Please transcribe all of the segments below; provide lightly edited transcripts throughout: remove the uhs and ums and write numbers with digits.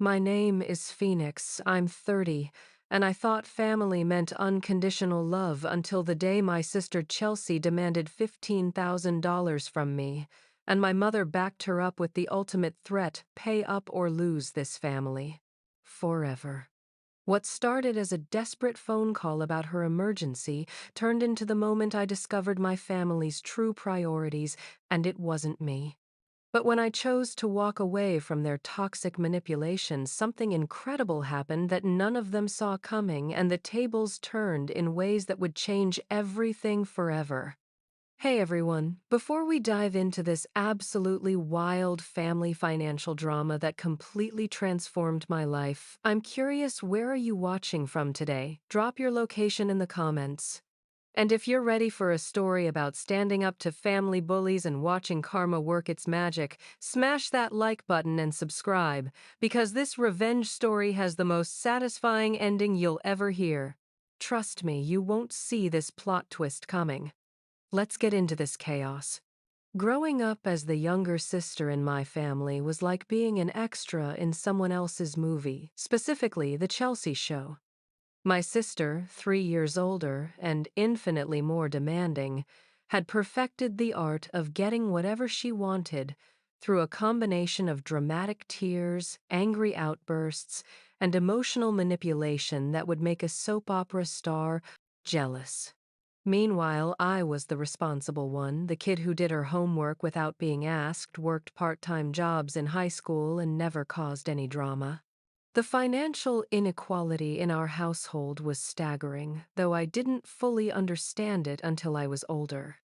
My name is Phoenix. I'm 30, and I thought family meant unconditional love until the day my sister Chelsea demanded $15,000 from me, and my mother backed her up with the ultimate threat: pay up or lose this family. Forever. What started as a desperate phone call about her emergency turned into the moment I discovered my family's true priorities, and it wasn't me. But when I chose to walk away from their toxic manipulation, something incredible happened that none of them saw coming, and the tables turned in ways that would change everything forever. Hey everyone, before we dive into this absolutely wild family financial drama that completely transformed my life, I'm curious, where are you watching from today? Drop your location in the comments. And if you're ready for a story about standing up to family bullies and watching karma work its magic, smash that like button and subscribe, because this revenge story has the most satisfying ending you'll ever hear. Trust me, you won't see this plot twist coming. Let's get into this chaos. Growing up as the younger sister in my family was like being an extra in someone else's movie, specifically The Chelsea Show. My sister, 3 years older and infinitely more demanding, had perfected the art of getting whatever she wanted through a combination of dramatic tears, angry outbursts, and emotional manipulation that would make a soap opera star jealous. Meanwhile, I was the responsible one, the kid who did her homework without being asked, worked part-time jobs in high school, and never caused any drama. The financial inequality in our household was staggering, though I didn't fully understand it until I was older.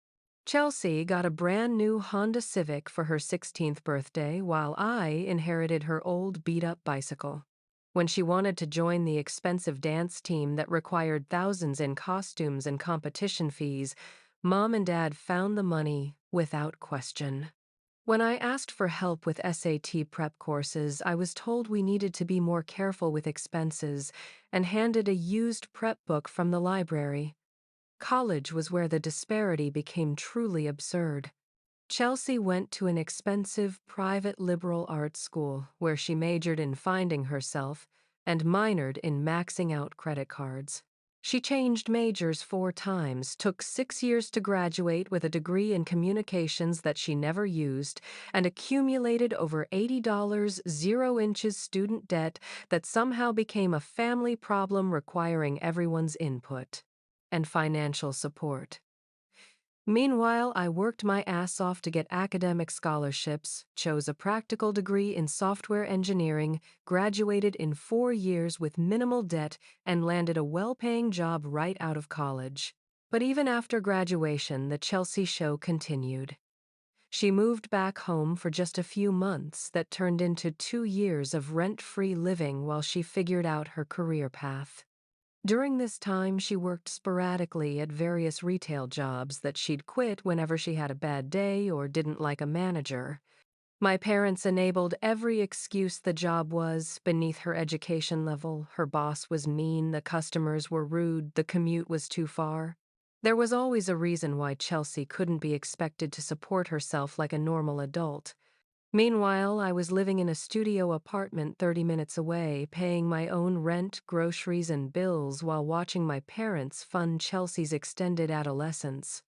Chelsea got a brand new Honda Civic for her 16th birthday, while I inherited her old beat-up bicycle. When she wanted to join the expensive dance team that required thousands in costumes and competition fees, Mom and Dad found the money without question. When I asked for help with SAT prep courses, I was told we needed to be more careful with expenses and handed a used prep book from the library. College was where the disparity became truly absurd. Chelsea went to an expensive private liberal arts school where she majored in finding herself and minored in maxing out credit cards. She changed majors 4 times, took 6 years to graduate with a degree in communications that she never used, and accumulated over $80 0 inches student debt that somehow became a family problem requiring everyone's input and financial support. Meanwhile, I worked my ass off to get academic scholarships, chose a practical degree in software engineering, graduated in 4 years with minimal debt, and landed a well-paying job right out of college. But even after graduation, the Chelsea show continued. She moved back home for just a few months that turned into 2 years of rent-free living while she figured out her career path. During this time, she worked sporadically at various retail jobs that she'd quit whenever she had a bad day or didn't like a manager. My parents enabled every excuse. The job was beneath her education level, her boss was mean, the customers were rude, the commute was too far. There was always a reason why Chelsea couldn't be expected to support herself like a normal adult. Meanwhile, I was living in a studio apartment 30 minutes away, paying my own rent, groceries, and bills while watching my parents fund Chelsea's extended adolescence.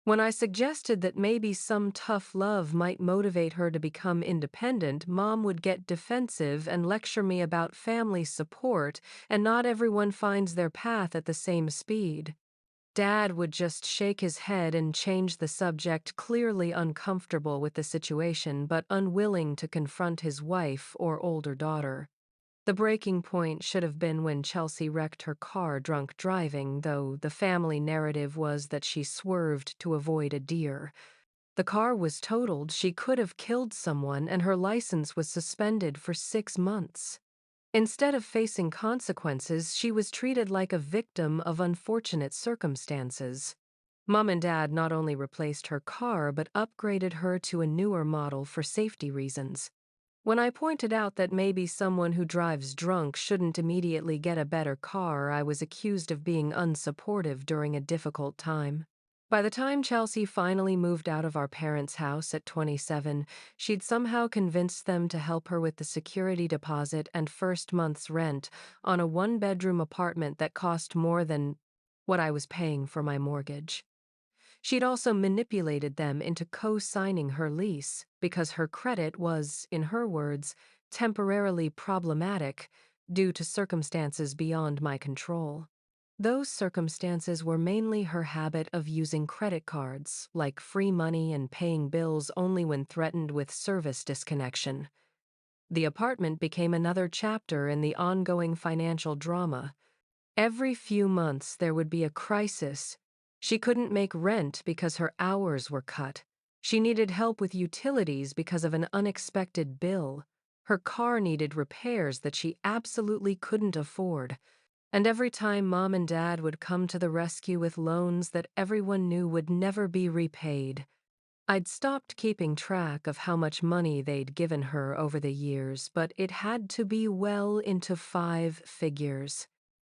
When I suggested that maybe some tough love might motivate her to become independent, Mom would get defensive and lecture me about family support, and not everyone finds their path at the same speed. Dad would just shake his head and change the subject, clearly uncomfortable with the situation but unwilling to confront his wife or older daughter. The breaking point should have been when Chelsea wrecked her car drunk driving, though the family narrative was that she swerved to avoid a deer. The car was totaled, she could have killed someone, and her license was suspended for 6 months. Instead of facing consequences, she was treated like a victim of unfortunate circumstances. Mom and Dad not only replaced her car but upgraded her to a newer model for safety reasons. When I pointed out that maybe someone who drives drunk shouldn't immediately get a better car, I was accused of being unsupportive during a difficult time. By the time Chelsea finally moved out of our parents' house at 27, she'd somehow convinced them to help her with the security deposit and first month's rent on a one-bedroom apartment that cost more than what I was paying for my mortgage. She'd also manipulated them into co-signing her lease because her credit was, in her words, temporarily problematic due to circumstances beyond my control. Those circumstances were mainly her habit of using credit cards, like free money and paying bills only when threatened with service disconnection. The apartment became another chapter in the ongoing financial drama. Every few months there would be a crisis. She couldn't make rent because her hours were cut. She needed help with utilities because of an unexpected bill. Her car needed repairs that she absolutely couldn't afford. And every time Mom and Dad would come to the rescue with loans that everyone knew would never be repaid. I'd stopped keeping track of how much money they'd given her over the years, but it had to be well into 5 figures.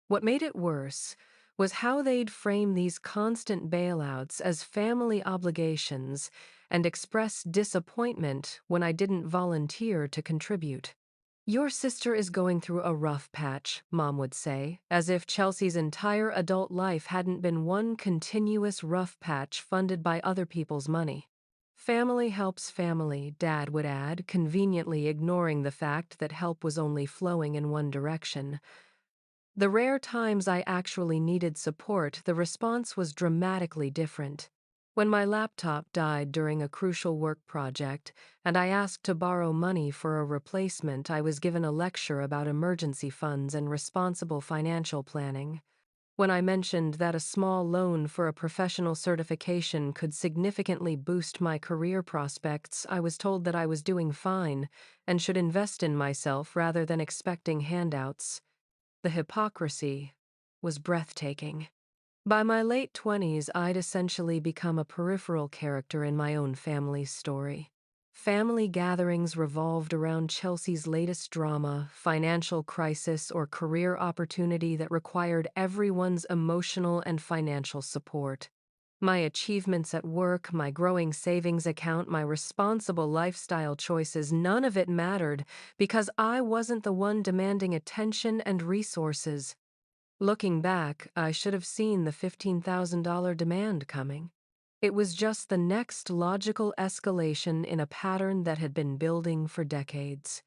What made it worse was how they'd frame these constant bailouts as family obligations and express disappointment when I didn't volunteer to contribute. Your sister is going through a rough patch, Mom would say, as if Chelsea's entire adult life hadn't been one continuous rough patch funded by other people's money. Family helps family, Dad would add, conveniently ignoring the fact that help was only flowing in one direction. The rare times I actually needed support, the response was dramatically different. When my laptop died during a crucial work project, and I asked to borrow money for a replacement, I was given a lecture about emergency funds and responsible financial planning. When I mentioned that a small loan for a professional certification could significantly boost my career prospects, I was told that I was doing fine and should invest in myself rather than expecting handouts. The hypocrisy was breathtaking. By my late 20s, I'd essentially become a peripheral character in my own family's story. Family gatherings revolved around Chelsea's latest drama, financial crisis, or career opportunity that required everyone's emotional and financial support. My achievements at work, my growing savings account, my responsible lifestyle choices, none of it mattered because I wasn't the one demanding attention and resources. Looking back, I should have seen the $15,000 demand coming. It was just the next logical escalation in a pattern that had been building for decades.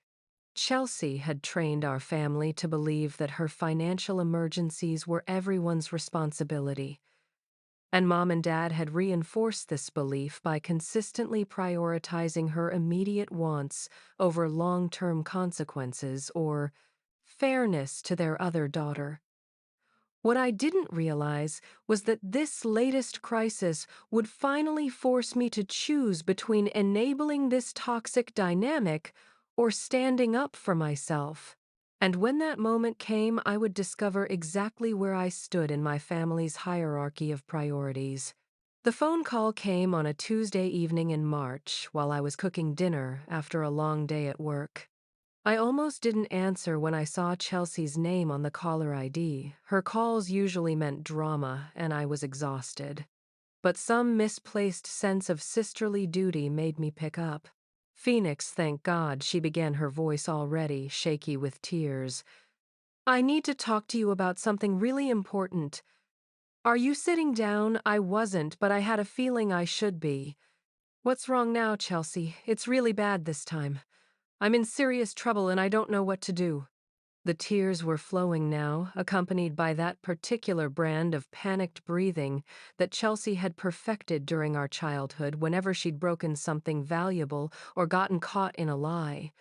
Chelsea had trained our family to believe that her financial emergencies were everyone's responsibility. And Mom and Dad had reinforced this belief by consistently prioritizing her immediate wants over long-term consequences or fairness to their other daughter. What I didn't realize was that this latest crisis would finally force me to choose between enabling this toxic dynamic or standing up for myself. And when that moment came, I would discover exactly where I stood in my family's hierarchy of priorities. The phone call came on a Tuesday evening in March while I was cooking dinner after a long day at work. I almost didn't answer when I saw Chelsea's name on the caller ID. Her calls usually meant drama, and I was exhausted. But some misplaced sense of sisterly duty made me pick up. Phoenix, thank God, she began, her voice already shaky with tears. I need to talk to you about something really important. Are you sitting down? I wasn't, but I had a feeling I should be. What's wrong now, Chelsea? It's really bad this time. I'm in serious trouble and I don't know what to do. The tears were flowing now, accompanied by that particular brand of panicked breathing that Chelsea had perfected during our childhood whenever she'd broken something valuable or gotten caught in a lie.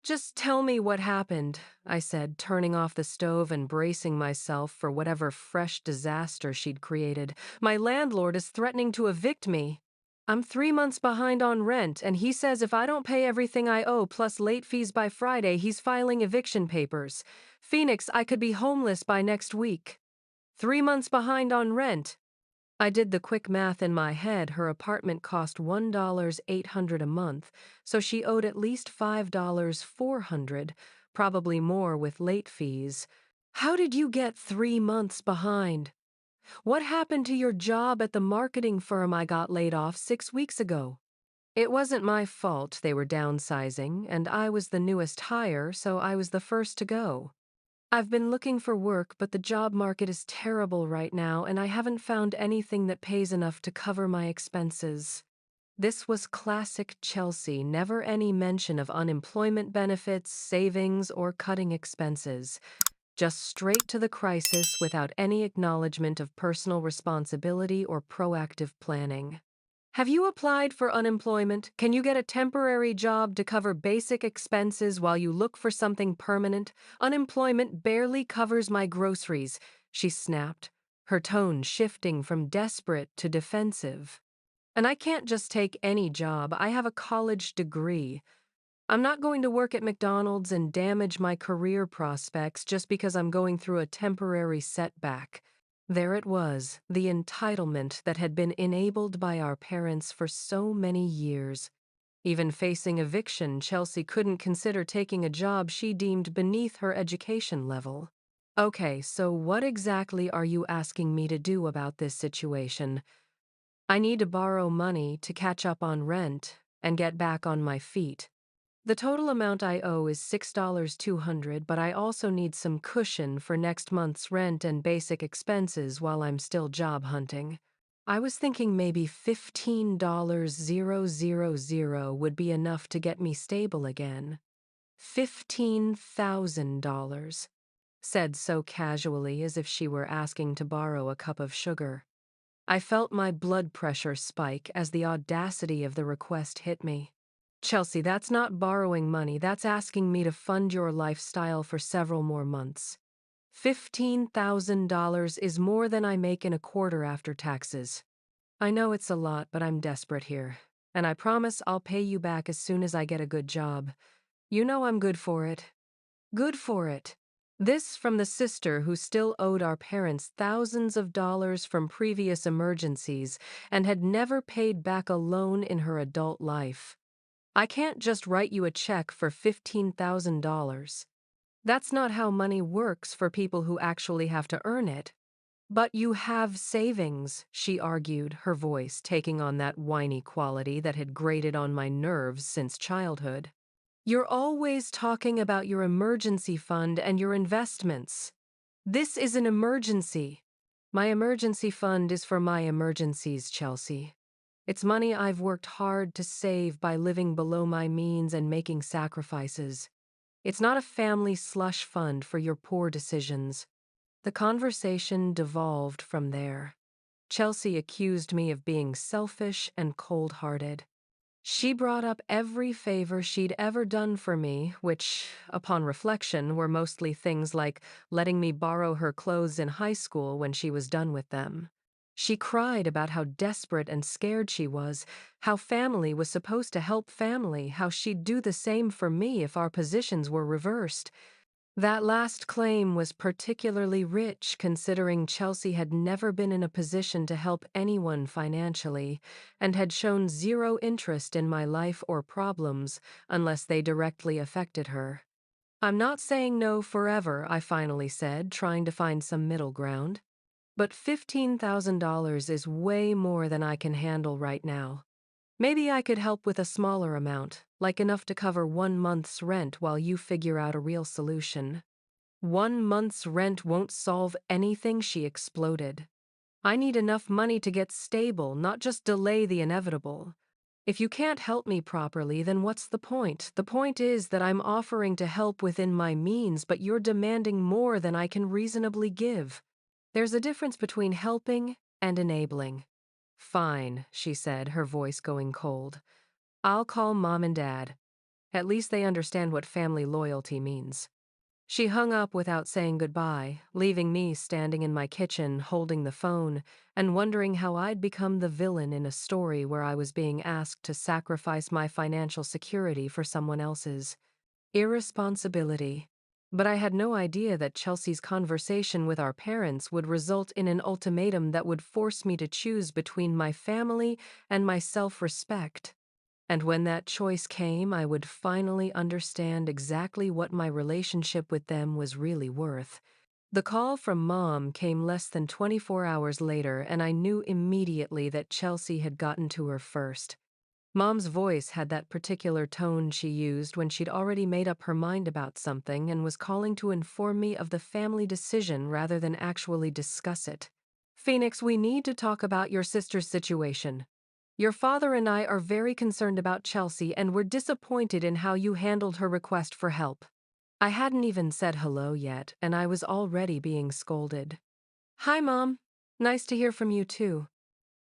Just tell me what happened, I said, turning off the stove and bracing myself for whatever fresh disaster she'd created. My landlord is threatening to evict me. I'm 3 months behind on rent, and he says if I don't pay everything I owe plus late fees by Friday, he's filing eviction papers. Phoenix, I could be homeless by next week. 3 months behind on rent. I did the quick math in my head. Her apartment cost $1,800 a month, so she owed at least $5,400, probably more with late fees. How did you get 3 months behind? What happened to your job at the marketing firm I got laid off 6 weeks ago? It wasn't my fault they were downsizing, and I was the newest hire, so I was the first to go. I've been looking for work, but the job market is terrible right now, and I haven't found anything that pays enough to cover my expenses. This was classic Chelsea, never any mention of unemployment benefits, savings, or cutting expenses. Just straight to the crisis without any acknowledgement of personal responsibility or proactive planning. Have you applied for unemployment? Can you get a temporary job to cover basic expenses while you look for something permanent? Unemployment barely covers my groceries, she snapped, her tone shifting from desperate to defensive. And I can't just take any job. I have a college degree. I'm not going to work at McDonald's and damage my career prospects just because I'm going through a temporary setback. There it was, the entitlement that had been enabled by our parents for so many years. Even facing eviction, Chelsea couldn't consider taking a job she deemed beneath her education level. Okay, so what exactly are you asking me to do about this situation? I need to borrow money to catch up on rent and get back on my feet. The total amount I owe is $6,200, but I also need some cushion for next month's rent and basic expenses while I'm still job hunting. I was thinking maybe $15,000 would be enough to get me stable again. $15,000, said so casually as if she were asking to borrow a cup of sugar. I felt my blood pressure spike as the audacity of the request hit me. Chelsea, that's not borrowing money, that's asking me to fund your lifestyle for several more months. $15,000 is more than I make in a quarter after taxes. I know it's a lot, but I'm desperate here. And I promise I'll pay you back as soon as I get a good job. You know I'm good for it. Good for it. This from the sister who still owed our parents thousands of dollars from previous emergencies and had never paid back a loan in her adult life. I can't just write you a check for $15,000. That's not how money works for people who actually have to earn it. But you have savings, she argued, her voice taking on that whiny quality that had grated on my nerves since childhood. You're always talking about your emergency fund and your investments. This is an emergency. My emergency fund is for my emergencies, Chelsea. It's money I've worked hard to save by living below my means and making sacrifices. It's not a family slush fund for your poor decisions. The conversation devolved from there. Chelsea accused me of being selfish and cold-hearted. She brought up every favor she'd ever done for me, which, upon reflection, were mostly things like letting me borrow her clothes in high school when she was done with them. She cried about how desperate and scared she was, how family was supposed to help family, how she'd do the same for me if our positions were reversed. That last claim was particularly rich considering Chelsea had never been in a position to help anyone financially and had shown zero interest in my life or problems unless they directly affected her. I'm not saying no forever, I finally said, trying to find some middle ground. But $15,000 is way more than I can handle right now. Maybe I could help with a smaller amount, like enough to cover 1 month's rent while you figure out a real solution. 1 month's rent won't solve anything, she exploded. I need enough money to get stable, not just delay the inevitable. If you can't help me properly, then what's the point? The point is that I'm offering to help within my means, but you're demanding more than I can reasonably give. There's a difference between helping and enabling. Fine, she said, her voice going cold. I'll call Mom and Dad. At least they understand what family loyalty means. She hung up without saying goodbye, leaving me standing in my kitchen holding the phone and wondering how I'd become the villain in a story where I was being asked to sacrifice my financial security for someone else's. Irresponsibility. But I had no idea that Chelsea's conversation with our parents would result in an ultimatum that would force me to choose between my family and my self-respect. And when that choice came, I would finally understand exactly what my relationship with them was really worth. The call from Mom came less than 24 hours later, and I knew immediately that Chelsea had gotten to her first. Mom's voice had that particular tone she used when she'd already made up her mind about something and was calling to inform me of the family decision rather than actually discuss it. Phoenix, we need to talk about your sister's situation. Your father and I are very concerned about Chelsea, and we're disappointed in how you handled her request for help. I hadn't even said hello yet, and I was already being scolded. Hi, Mom. Nice to hear from you, too.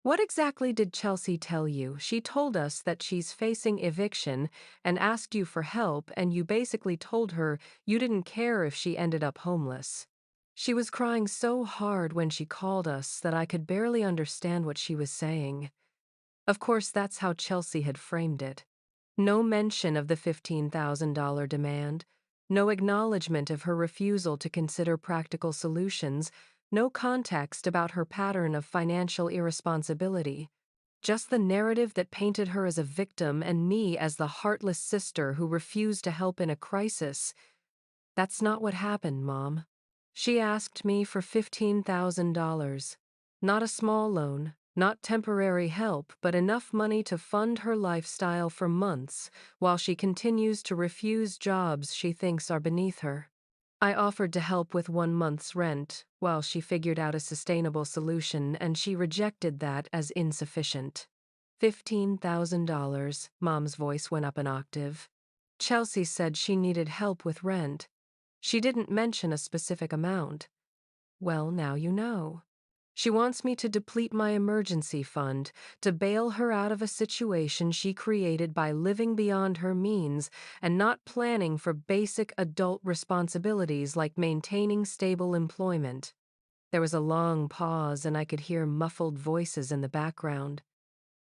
What exactly did Chelsea tell you? She told us that she's facing eviction and asked you for help, and you basically told her you didn't care if she ended up homeless. She was crying so hard when she called us that I could barely understand what she was saying. Of course, that's how Chelsea had framed it. No mention of the $15,000 demand, no acknowledgement of her refusal to consider practical solutions, no context about her pattern of financial irresponsibility. Just the narrative that painted her as a victim and me as the heartless sister who refused to help in a crisis. That's not what happened, Mom. She asked me for $15,000. Not a small loan, not temporary help, but enough money to fund her lifestyle for months while she continues to refuse jobs she thinks are beneath her. I offered to help with 1 month's rent while she figured out a sustainable solution, and she rejected that as insufficient. $15,000, Mom's voice went up an octave. Chelsea said she needed help with rent. She didn't mention a specific amount. Well, now you know. She wants me to deplete my emergency fund, to bail her out of a situation she created by living beyond her means and not planning for basic adult responsibilities like maintaining stable employment. There was a long pause, and I could hear muffled voices in the background.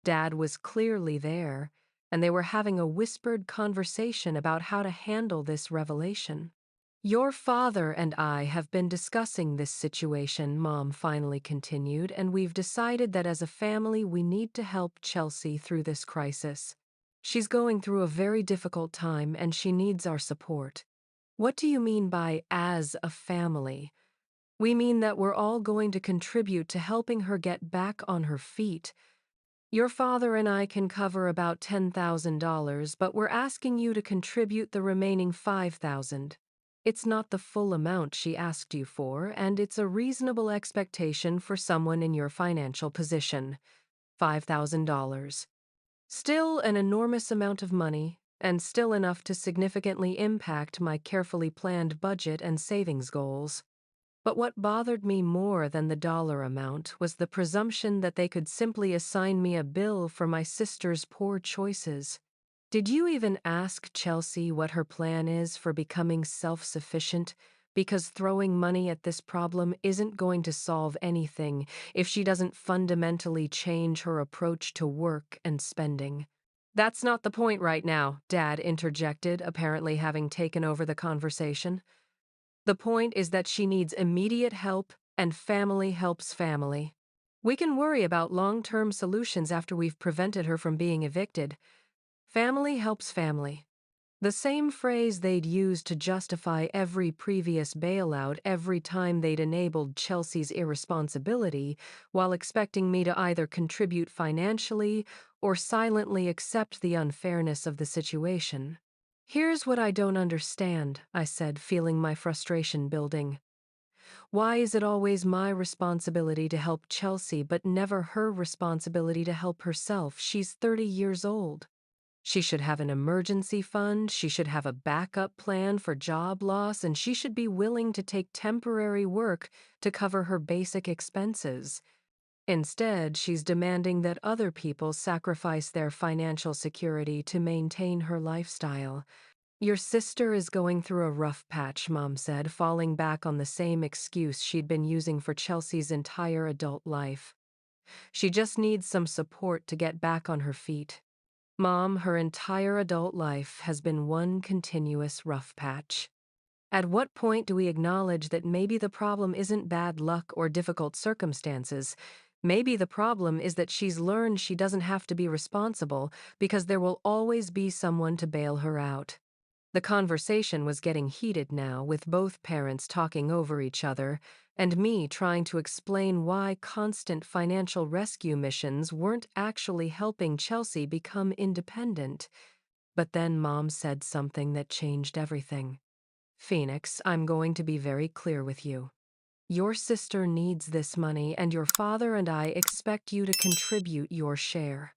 Dad was clearly there, and they were having a whispered conversation about how to handle this revelation. Your father and I have been discussing this situation, Mom finally continued, and we've decided that as a family we need to help Chelsea through this crisis. She's going through a very difficult time and she needs our support. What do you mean by as a family? We mean that we're all going to contribute to helping her get back on her feet. Your father and I can cover about $10,000, but we're asking you to contribute the remaining $5,000. It's not the full amount she asked you for, and it's a reasonable expectation for someone in your financial position. $5,000. Still an enormous amount of money, and still enough to significantly impact my carefully planned budget and savings goals. But what bothered me more than the dollar amount was the presumption that they could simply assign me a bill for my sister's poor choices. Did you even ask Chelsea what her plan is for becoming self-sufficient? Because throwing money at this problem isn't going to solve anything if she doesn't fundamentally change her approach to work and spending. That's not the point right now, Dad interjected, apparently having taken over the conversation. The point is that she needs immediate help, and family helps family. We can worry about long-term solutions after we've prevented her from being evicted. Family helps family. The same phrase they'd used to justify every previous bailout every time they'd enabled Chelsea's irresponsibility while expecting me to either contribute financially or silently accept the unfairness of the situation. Here's what I don't understand, I said, feeling my frustration building. Why is it always my responsibility to help Chelsea but never her responsibility to help herself? She's 30 years old. She should have an emergency fund, she should have a backup plan for job loss, and she should be willing to take temporary work to cover her basic expenses. Instead, she's demanding that other people sacrifice their financial security to maintain her lifestyle. Your sister is going through a rough patch, Mom said, falling back on the same excuse she'd been using for Chelsea's entire adult life. She just needs some support to get back on her feet. Mom, her entire adult life has been one continuous rough patch. At what point do we acknowledge that maybe the problem isn't bad luck or difficult circumstances? Maybe the problem is that she's learned she doesn't have to be responsible because there will always be someone to bail her out. The conversation was getting heated now, with both parents talking over each other, and me trying to explain why constant financial rescue missions weren't actually helping Chelsea become independent. But then Mom said something that changed everything. Phoenix, I'm going to be very clear with you. Your sister needs this money, and your father and I expect you to contribute your share.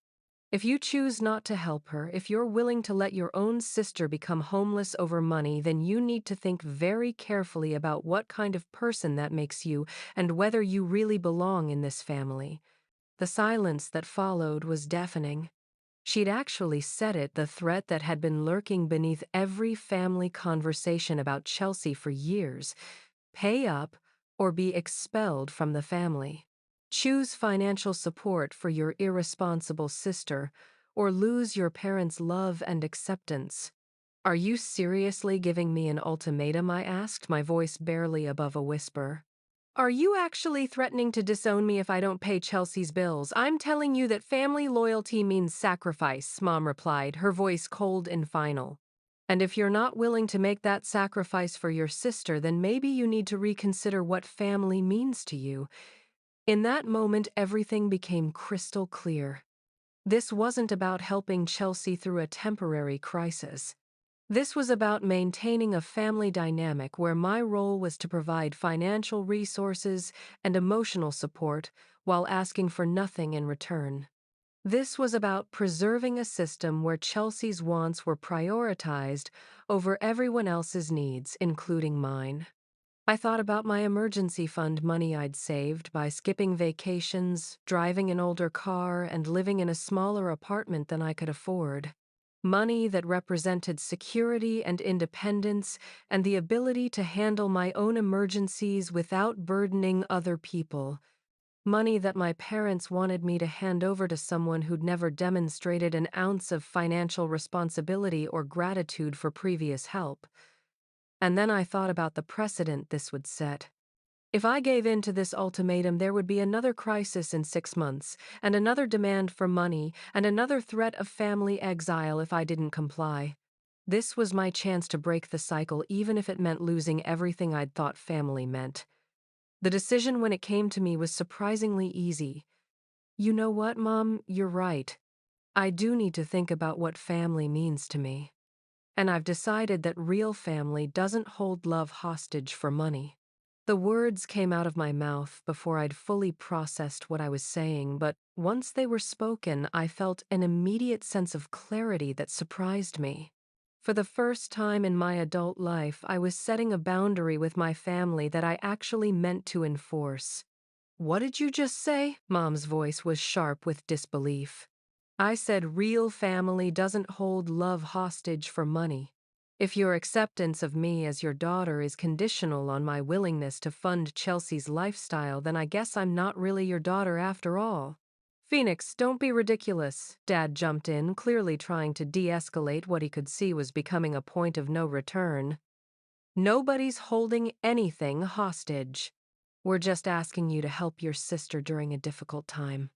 If you choose not to help her, if you're willing to let your own sister become homeless over money, then you need to think very carefully about what kind of person that makes you and whether you really belong in this family. The silence that followed was deafening. She'd actually said it, the threat that had been lurking beneath every family conversation about Chelsea for years. Pay up or be expelled from the family. Choose financial support for your irresponsible sister or lose your parents' love and acceptance. Are you seriously giving me an ultimatum? I asked, my voice barely above a whisper. Are you actually threatening to disown me if I don't pay Chelsea's bills? I'm telling you that family loyalty means sacrifice, Mom replied, her voice cold and final. And if you're not willing to make that sacrifice for your sister, then maybe you need to reconsider what family means to you. In that moment, everything became crystal clear. This wasn't about helping Chelsea through a temporary crisis. This was about maintaining a family dynamic where my role was to provide financial resources and emotional support while asking for nothing in return. This was about preserving a system where Chelsea's wants were prioritized over everyone else's needs, including mine. I thought about my emergency fund money I'd saved by skipping vacations, driving an older car, and living in a smaller apartment than I could afford. Money that represented security and independence and the ability to handle my own emergencies without burdening other people. Money that my parents wanted me to hand over to someone who'd never demonstrated an ounce of financial responsibility or gratitude for previous help. And then I thought about the precedent this would set. If I gave in to this ultimatum, there would be another crisis in 6 months, and another demand for money, and another threat of family exile if I didn't comply. This was my chance to break the cycle, even if it meant losing everything I'd thought family meant. The decision when it came to me was surprisingly easy. You know what, Mom? You're right. I do need to think about what family means to me. And I've decided that real family doesn't hold love hostage for money. The words came out of my mouth before I'd fully processed what I was saying, but once they were spoken, I felt an immediate sense of clarity that surprised me. For the first time in my adult life, I was setting a boundary with my family that I actually meant to enforce. What did you just say? Mom's voice was sharp with disbelief. I said real family doesn't hold love hostage for money. If your acceptance of me as your daughter is conditional on my willingness to fund Chelsea's lifestyle, then I guess I'm not really your daughter after all. Phoenix, don't be ridiculous, Dad jumped in, clearly trying to de-escalate what he could see was becoming a point of no return. Nobody's holding anything hostage. We're just asking you to help your sister during a difficult time.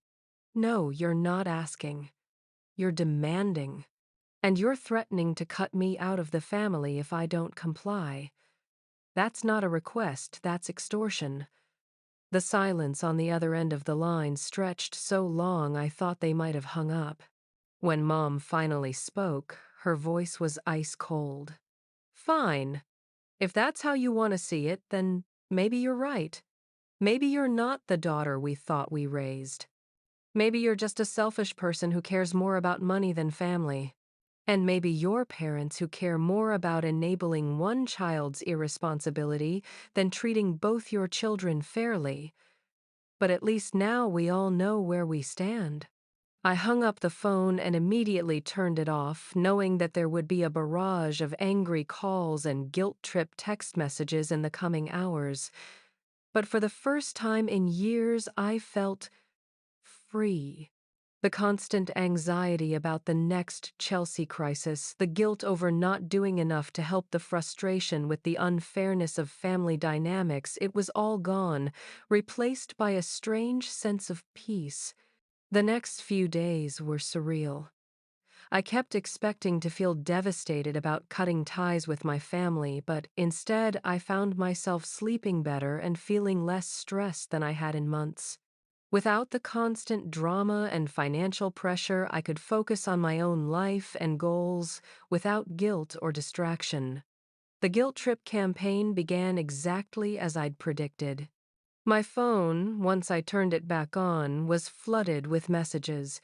No, you're not asking. You're demanding. And you're threatening to cut me out of the family if I don't comply. That's not a request, that's extortion. The silence on the other end of the line stretched so long I thought they might have hung up. When Mom finally spoke, her voice was ice cold. Fine. If that's how you want to see it, then maybe you're right. Maybe you're not the daughter we thought we raised. Maybe you're just a selfish person who cares more about money than family. And maybe your parents who care more about enabling one child's irresponsibility than treating both your children fairly. But at least now we all know where we stand. I hung up the phone and immediately turned it off, knowing that there would be a barrage of angry calls and guilt-tripped text messages in the coming hours. But for the first time in years, I felt free. The constant anxiety about the next Chelsea crisis, the guilt over not doing enough to help, the frustration with the unfairness of family dynamics, it was all gone, replaced by a strange sense of peace. The next few days were surreal. I kept expecting to feel devastated about cutting ties with my family, but instead I found myself sleeping better and feeling less stressed than I had in months. Without the constant drama and financial pressure, I could focus on my own life and goals without guilt or distraction. The guilt trip campaign began exactly as I'd predicted. My phone, once I turned it back on, was flooded with messages.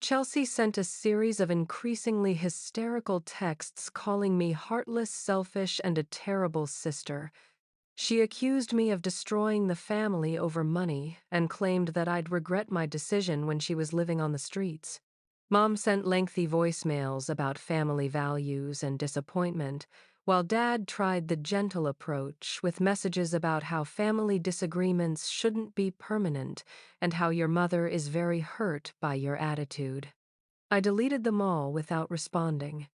Chelsea sent a series of increasingly hysterical texts calling me heartless, selfish, and a terrible sister. She accused me of destroying the family over money and claimed that I'd regret my decision when she was living on the streets. Mom sent lengthy voicemails about family values and disappointment, while Dad tried the gentle approach with messages about how family disagreements shouldn't be permanent and how your mother is very hurt by your attitude. I deleted them all without responding.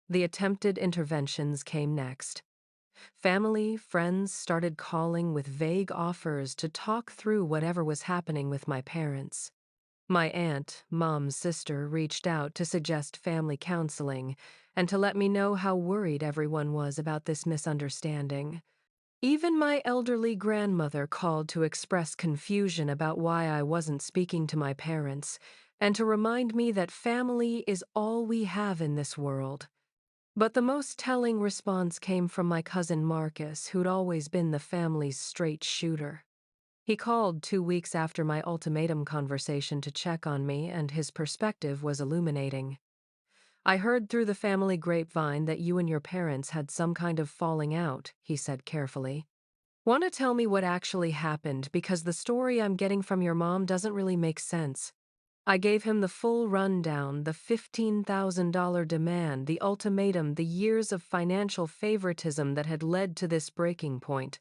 The attempted interventions came next. Family, friends started calling with vague offers to talk through whatever was happening with my parents. My aunt, Mom's sister, reached out to suggest family counseling and to let me know how worried everyone was about this misunderstanding. Even my elderly grandmother called to express confusion about why I wasn't speaking to my parents and to remind me that family is all we have in this world. But the most telling response came from my cousin Marcus, who'd always been the family's straight shooter. He called 2 weeks after my ultimatum conversation to check on me, and his perspective was illuminating. "I heard through the family grapevine that you and your parents had some kind of falling out," he said carefully. "Want to tell me what actually happened, because the story I'm getting from your mom doesn't really make sense." I gave him the full rundown, the $15,000 demand, the ultimatum, the years of financial favoritism that had led to this breaking point.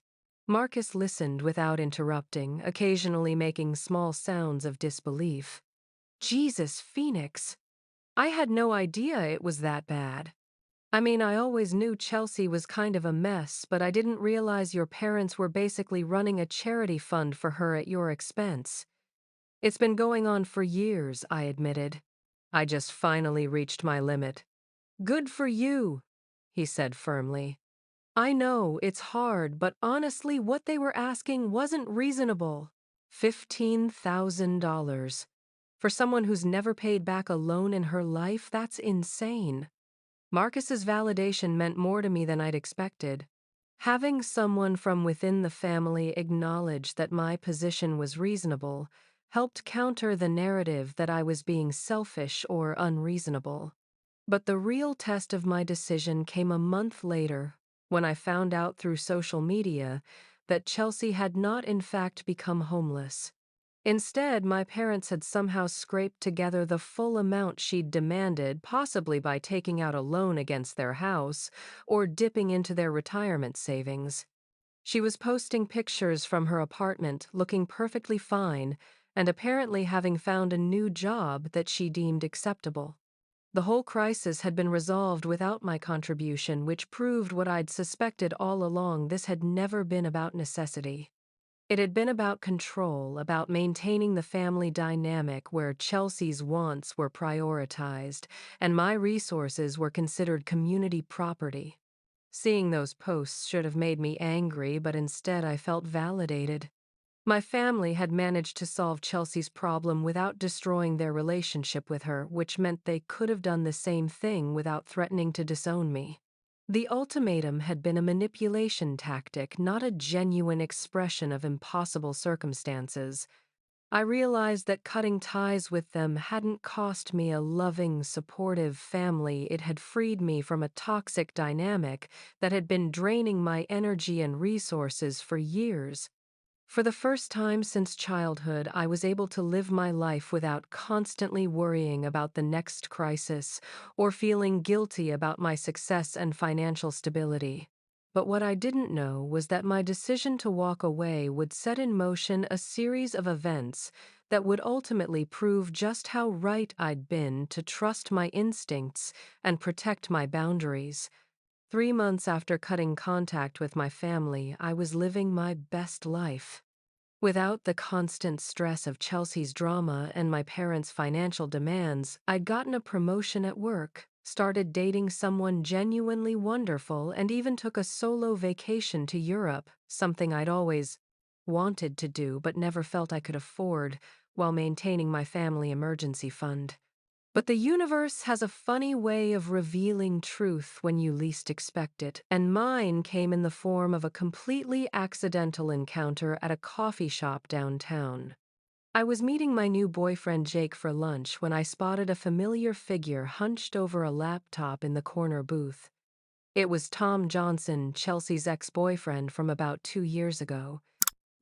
Marcus listened without interrupting, occasionally making small sounds of disbelief. Jesus, Phoenix. I had no idea it was that bad. I mean, I always knew Chelsea was kind of a mess, but I didn't realize your parents were basically running a charity fund for her at your expense. "It's been going on for years," I admitted. "I just finally reached my limit." "Good for you," he said firmly. "I know, it's hard, but honestly, what they were asking wasn't reasonable. $15,000. For someone who's never paid back a loan in her life, that's insane." Marcus's validation meant more to me than I'd expected. Having someone from within the family acknowledge that my position was reasonable helped counter the narrative that I was being selfish or unreasonable. But the real test of my decision came a month later, when I found out through social media that Chelsea had not in fact become homeless. Instead, my parents had somehow scraped together the full amount she'd demanded, possibly by taking out a loan against their house or dipping into their retirement savings. She was posting pictures from her apartment, looking perfectly fine, and apparently having found a new job that she deemed acceptable. The whole crisis had been resolved without my contribution, which proved what I'd suspected all along: this had never been about necessity. It had been about control, about maintaining the family dynamic where Chelsea's wants were prioritized and my resources were considered community property. Seeing those posts should have made me angry, but instead I felt validated. My family had managed to solve Chelsea's problem without destroying their relationship with her, which meant they could have done the same thing without threatening to disown me. The ultimatum had been a manipulation tactic, not a genuine expression of impossible circumstances. I realized that cutting ties with them hadn't cost me a loving, supportive family. It had freed me from a toxic dynamic that had been draining my energy and resources for years. For the first time since childhood, I was able to live my life without constantly worrying about the next crisis or feeling guilty about my success and financial stability. But what I didn't know was that my decision to walk away would set in motion a series of events that would ultimately prove just how right I'd been to trust my instincts and protect my boundaries. 3 months after cutting contact with my family, I was living my best life. Without the constant stress of Chelsea's drama and my parents' financial demands, I'd gotten a promotion at work, started dating someone genuinely wonderful, and even took a solo vacation to Europe, something I'd always wanted to do but never felt I could afford, while maintaining my family emergency fund. But the universe has a funny way of revealing truth when you least expect it, and mine came in the form of a completely accidental encounter at a coffee shop downtown. I was meeting my new boyfriend Jake for lunch when I spotted a familiar figure hunched over a laptop in the corner booth. It was Tom Johnson, Chelsea's ex-boyfriend from about 2 years ago.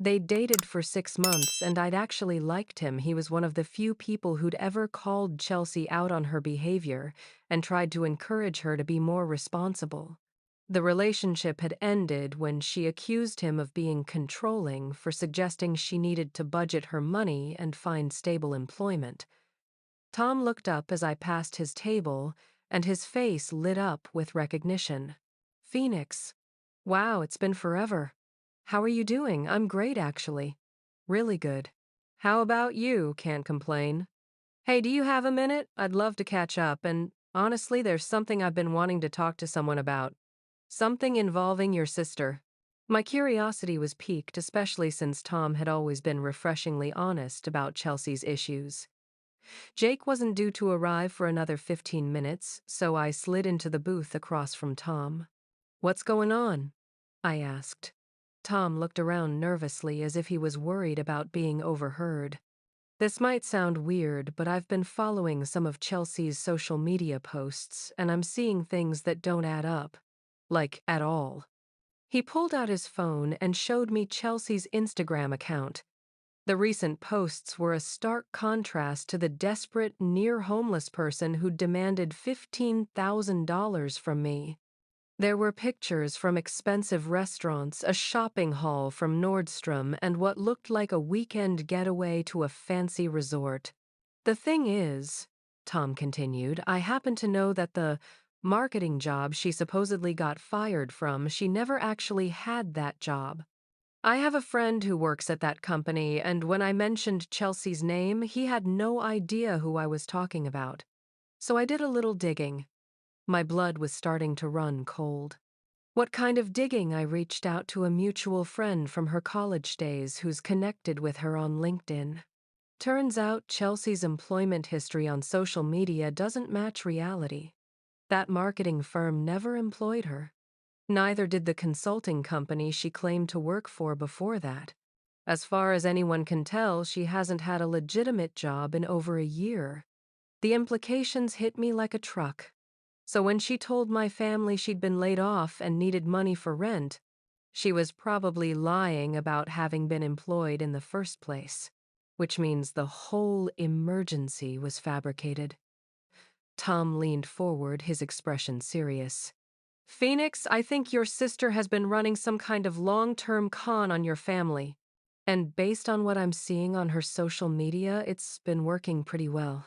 They'd dated for 6 months, and I'd actually liked him. He was one of the few people who'd ever called Chelsea out on her behavior and tried to encourage her to be more responsible. The relationship had ended when she accused him of being controlling for suggesting she needed to budget her money and find stable employment. Tom looked up as I passed his table, and his face lit up with recognition. "Phoenix. Wow, it's been forever. How are you doing?" "I'm great, actually. Really good." "How about you? Can't complain." "Hey, do you have a minute? I'd love to catch up, and honestly, there's something I've been wanting to talk to someone about. Something involving your sister." My curiosity was piqued, especially since Tom had always been refreshingly honest about Chelsea's issues. Jake wasn't due to arrive for another 15 minutes, so I slid into the booth across from Tom. "What's going on?" I asked. Tom looked around nervously as if he was worried about being overheard. "This might sound weird, but I've been following some of Chelsea's social media posts, and I'm seeing things that don't add up. Like, at all." He pulled out his phone and showed me Chelsea's Instagram account. The recent posts were a stark contrast to the desperate, near-homeless person who demanded $15,000 from me. There were pictures from expensive restaurants, a shopping haul from Nordstrom, and what looked like a weekend getaway to a fancy resort. "The thing is," Tom continued, "I happen to know that the marketing job she supposedly got fired from, she never actually had that job. I have a friend who works at that company, and when I mentioned Chelsea's name, he had no idea who I was talking about. So I did a little digging. My blood was starting to run cold. What kind of digging? I reached out to a mutual friend from her college days who's connected with her on LinkedIn. Turns out Chelsea's employment history on social media doesn't match reality. That marketing firm never employed her. Neither did the consulting company she claimed to work for before that. As far as anyone can tell, she hasn't had a legitimate job in over a year. The implications hit me like a truck. So when she told my family she'd been laid off and needed money for rent, she was probably lying about having been employed in the first place, which means the whole emergency was fabricated." Tom leaned forward, his expression serious. "Phoenix, I think your sister has been running some kind of long-term con on your family. And based on what I'm seeing on her social media, it's been working pretty well."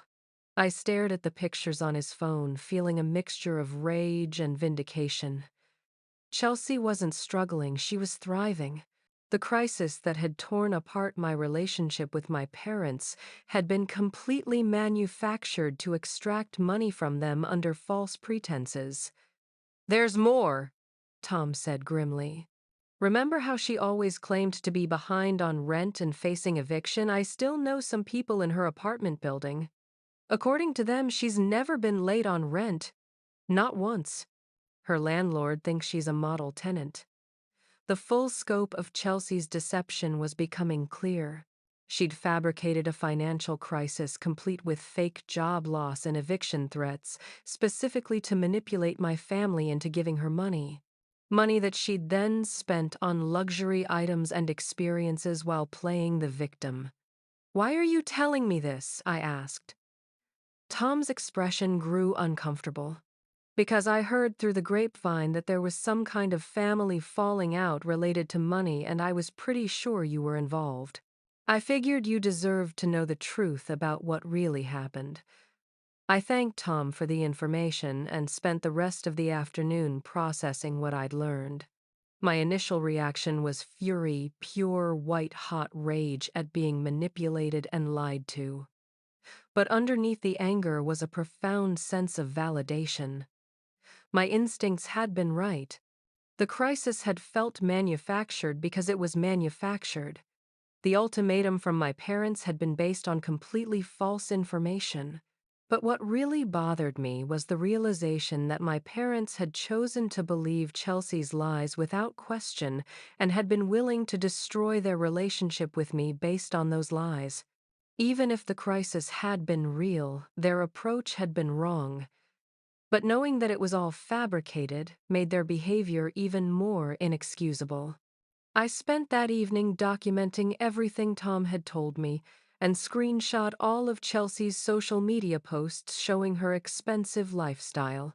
I stared at the pictures on his phone, feeling a mixture of rage and vindication. Chelsea wasn't struggling, she was thriving. The crisis that had torn apart my relationship with my parents had been completely manufactured to extract money from them under false pretenses. "There's more," Tom said grimly. "Remember how she always claimed to be behind on rent and facing eviction? I still know some people in her apartment building. According to them, she's never been late on rent. Not once. Her landlord thinks she's a model tenant." The full scope of Chelsea's deception was becoming clear. She'd fabricated a financial crisis complete with fake job loss and eviction threats, specifically to manipulate my family into giving her money. Money that she'd then spent on luxury items and experiences while playing the victim. "Why are you telling me this?" I asked. Tom's expression grew uncomfortable. "Because I heard through the grapevine that there was some kind of family falling out related to money, and I was pretty sure you were involved. I figured you deserved to know the truth about what really happened." I thanked Tom for the information and spent the rest of the afternoon processing what I'd learned. My initial reaction was fury, pure white-hot rage at being manipulated and lied to. But underneath the anger was a profound sense of validation. My instincts had been right. The crisis had felt manufactured because it was manufactured. The ultimatum from my parents had been based on completely false information. But what really bothered me was the realization that my parents had chosen to believe Chelsea's lies without question and had been willing to destroy their relationship with me based on those lies. Even if the crisis had been real, their approach had been wrong. But knowing that it was all fabricated made their behavior even more inexcusable. I spent that evening documenting everything Tom had told me and screenshot all of Chelsea's social media posts showing her expensive lifestyle.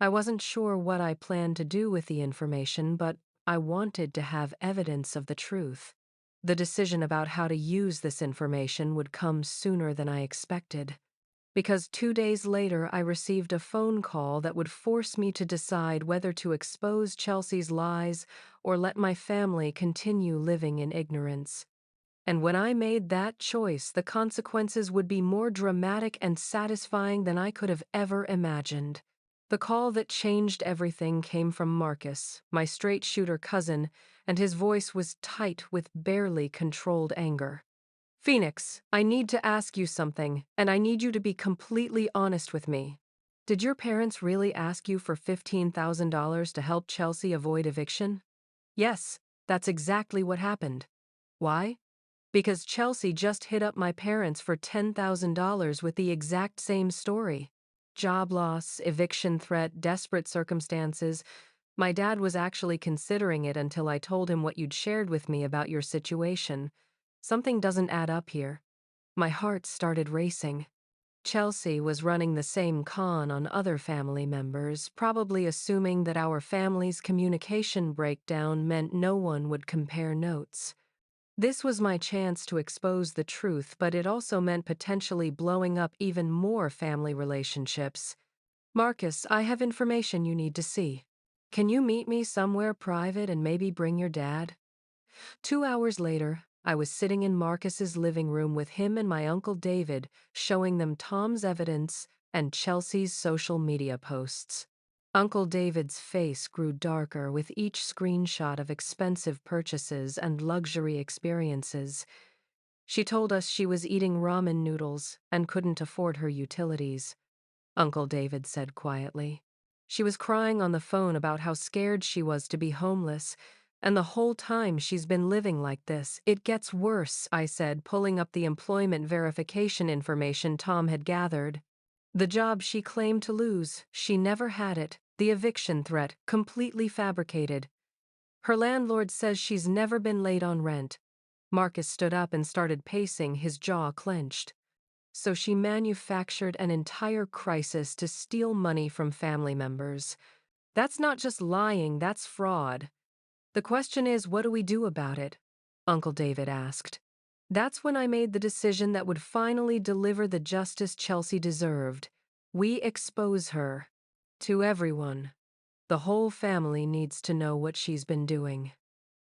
I wasn't sure what I planned to do with the information, but I wanted to have evidence of the truth. The decision about how to use this information would come sooner than I expected, because 2 days later I received a phone call that would force me to decide whether to expose Chelsea's lies or let my family continue living in ignorance. And when I made that choice, the consequences would be more dramatic and satisfying than I could have ever imagined. The call that changed everything came from Marcus, my straight-shooter cousin, and his voice was tight with barely controlled anger. "Phoenix, I need to ask you something, and I need you to be completely honest with me. Did your parents really ask you for $15,000 to help Chelsea avoid eviction?" "Yes, that's exactly what happened." "Why?" "Because Chelsea just hit up my parents for $10,000 with the exact same story. Job loss, eviction threat, desperate circumstances. My dad was actually considering it until I told him what you'd shared with me about your situation. Something doesn't add up here." My heart started racing. Chelsea was running the same con on other family members, probably assuming that our family's communication breakdown meant no one would compare notes. This was my chance to expose the truth, but it also meant potentially blowing up even more family relationships. "Marcus, I have information you need to see. Can you meet me somewhere private and maybe bring your dad?" 2 hours later, I was sitting in Marcus's living room with him and my Uncle David, showing them Tom's evidence and Chelsea's social media posts. Uncle David's face grew darker with each screenshot of expensive purchases and luxury experiences. She told us she was eating ramen noodles and couldn't afford her utilities, Uncle David said quietly. She was crying on the phone about how scared she was to be homeless, and the whole time she's been living like this. "It gets worse," I said, pulling up the employment verification information Tom had gathered. The job she claimed to lose, she never had it. The eviction threat, completely fabricated. Her landlord says she's never been late on rent. Marcus stood up and started pacing, his jaw clenched. So she manufactured an entire crisis to steal money from family members. That's not just lying, that's fraud. "The question is, what do we do about it?" Uncle David asked. That's when I made the decision that would finally deliver the justice Chelsea deserved. We expose her. To everyone. The whole family needs to know what she's been doing.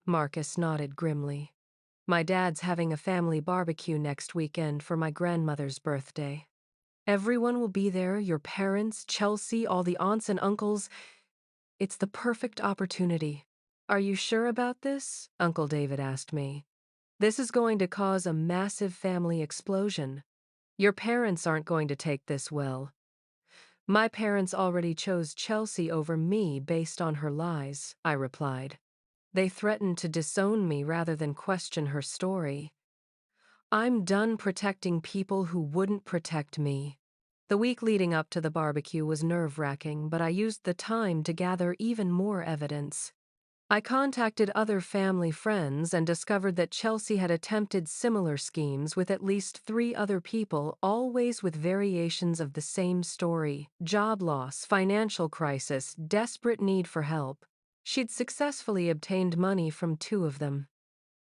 Marcus nodded grimly. "My dad's having a family barbecue next weekend for my grandmother's birthday. Everyone will be there, your parents, Chelsea, all the aunts and uncles. It's the perfect opportunity." "Are you sure about this?" Uncle David asked me. "This is going to cause a massive family explosion. Your parents aren't going to take this well." "My parents already chose Chelsea over me based on her lies," I replied. "They threatened to disown me rather than question her story. I'm done protecting people who wouldn't protect me." The week leading up to the barbecue was nerve-wracking, but I used the time to gather even more evidence. I contacted other family friends and discovered that Chelsea had attempted similar schemes with at least 3 other people, always with variations of the same story: job loss, financial crisis, desperate need for help. She'd successfully obtained money from 2 of them.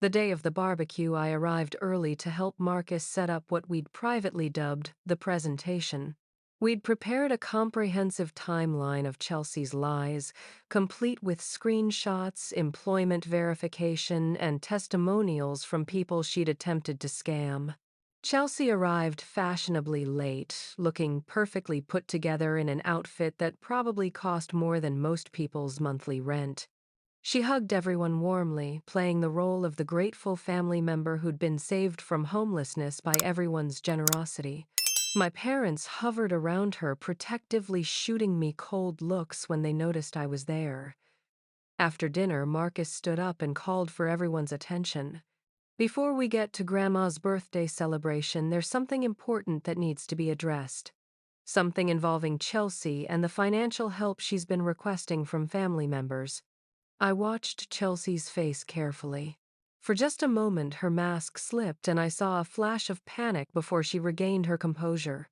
The day of the barbecue, I arrived early to help Marcus set up what we'd privately dubbed the presentation. We'd prepared a comprehensive timeline of Chelsea's lies, complete with screenshots, employment verification, and testimonials from people she'd attempted to scam. Chelsea arrived fashionably late, looking perfectly put together in an outfit that probably cost more than most people's monthly rent. She hugged everyone warmly, playing the role of the grateful family member who'd been saved from homelessness by everyone's generosity. My parents hovered around her, protectively shooting me cold looks when they noticed I was there. After dinner, Marcus stood up and called for everyone's attention. Before we get to Grandma's birthday celebration, there's something important that needs to be addressed. Something involving Chelsea and the financial help she's been requesting from family members. I watched Chelsea's face carefully. For just a moment, her mask slipped and I saw a flash of panic before she regained her composure.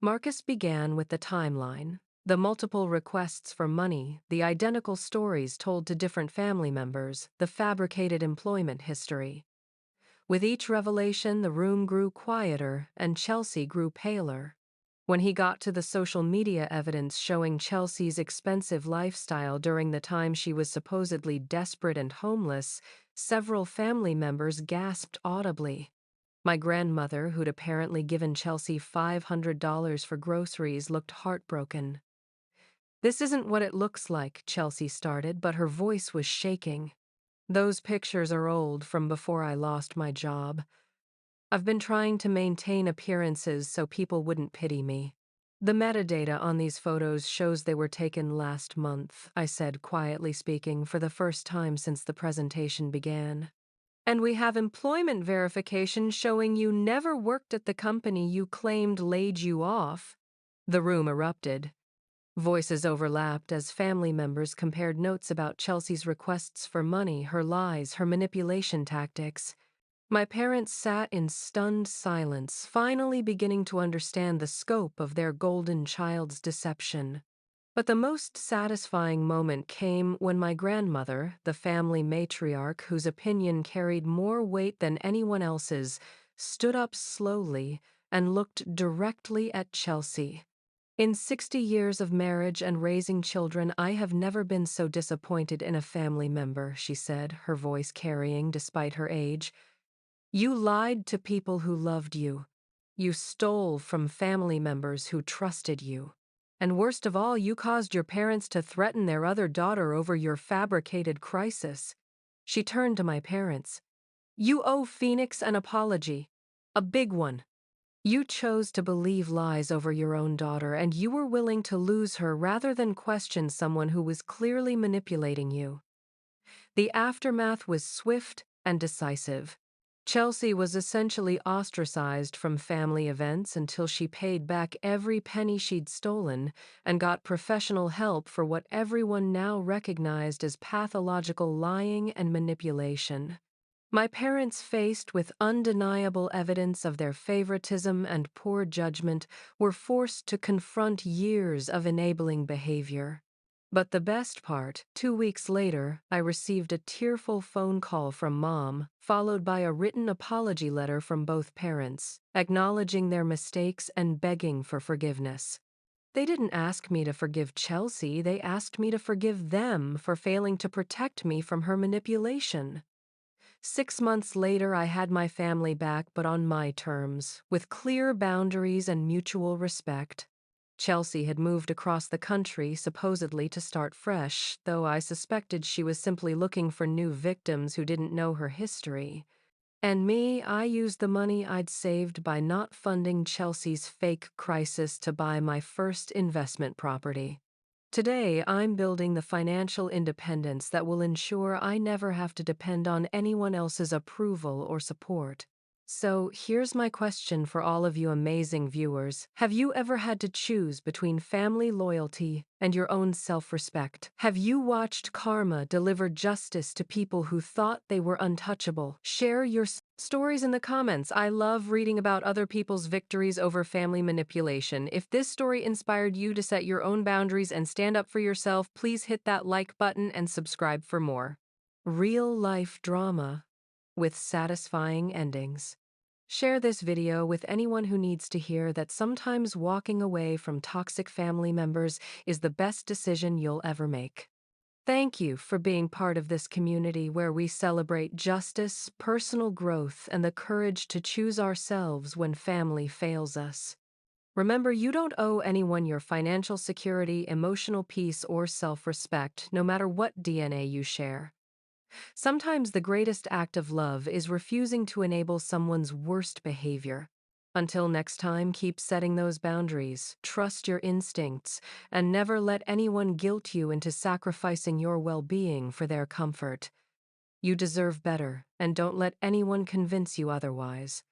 Marcus began with the timeline, the multiple requests for money, the identical stories told to different family members, the fabricated employment history. With each revelation, the room grew quieter and Chelsea grew paler. When he got to the social media evidence showing Chelsea's expensive lifestyle during the time she was supposedly desperate and homeless, several family members gasped audibly. My grandmother, who'd apparently given Chelsea $500 for groceries, looked heartbroken. "This isn't what it looks like," Chelsea started, but her voice was shaking. "Those pictures are old, from before I lost my job. I've been trying to maintain appearances so people wouldn't pity me. The metadata on these photos shows they were taken last month," I said, quietly speaking, for the first time since the presentation began. "And we have employment verification showing you never worked at the company you claimed laid you off." The room erupted. Voices overlapped as family members compared notes about Chelsea's requests for money, her lies, her manipulation tactics. My parents sat in stunned silence, finally beginning to understand the scope of their golden child's deception. But the most satisfying moment came when my grandmother, the family matriarch whose opinion carried more weight than anyone else's, stood up slowly and looked directly at Chelsea. "In 60 years of marriage and raising children, I have never been so disappointed in a family member," she said, her voice carrying despite her age. "You lied to people who loved you. You stole from family members who trusted you. And worst of all, you caused your parents to threaten their other daughter over your fabricated crisis." She turned to my parents. "You owe Phoenix an apology. A big one. You chose to believe lies over your own daughter, and you were willing to lose her rather than question someone who was clearly manipulating you." The aftermath was swift and decisive. Chelsea was essentially ostracized from family events until she paid back every penny she'd stolen and got professional help for what everyone now recognized as pathological lying and manipulation. My parents, faced with undeniable evidence of their favoritism and poor judgment, were forced to confront years of enabling behavior. But the best part, 2 weeks later, I received a tearful phone call from Mom, followed by a written apology letter from both parents, acknowledging their mistakes and begging for forgiveness. They didn't ask me to forgive Chelsea, they asked me to forgive them for failing to protect me from her manipulation. 6 months later, I had my family back, but on my terms, with clear boundaries and mutual respect. Chelsea had moved across the country, supposedly to start fresh, though I suspected she was simply looking for new victims who didn't know her history. And me, I used the money I'd saved by not funding Chelsea's fake crisis to buy my first investment property. Today, I'm building the financial independence that will ensure I never have to depend on anyone else's approval or support. So, here's my question for all of you amazing viewers. Have you ever had to choose between family loyalty and your own self-respect? Have you watched karma deliver justice to people who thought they were untouchable? Share your stories in the comments. I love reading about other people's victories over family manipulation. If this story inspired you to set your own boundaries and stand up for yourself, please hit that like button and subscribe for more real-life drama with satisfying endings. Share this video with anyone who needs to hear that sometimes walking away from toxic family members is the best decision you'll ever make. Thank you for being part of this community where we celebrate justice, personal growth, and the courage to choose ourselves when family fails us. Remember, you don't owe anyone your financial security, emotional peace, or self-respect, no matter what DNA you share. Sometimes the greatest act of love is refusing to enable someone's worst behavior. Until next time, keep setting those boundaries, trust your instincts, and never let anyone guilt you into sacrificing your well-being for their comfort. You deserve better, and don't let anyone convince you otherwise.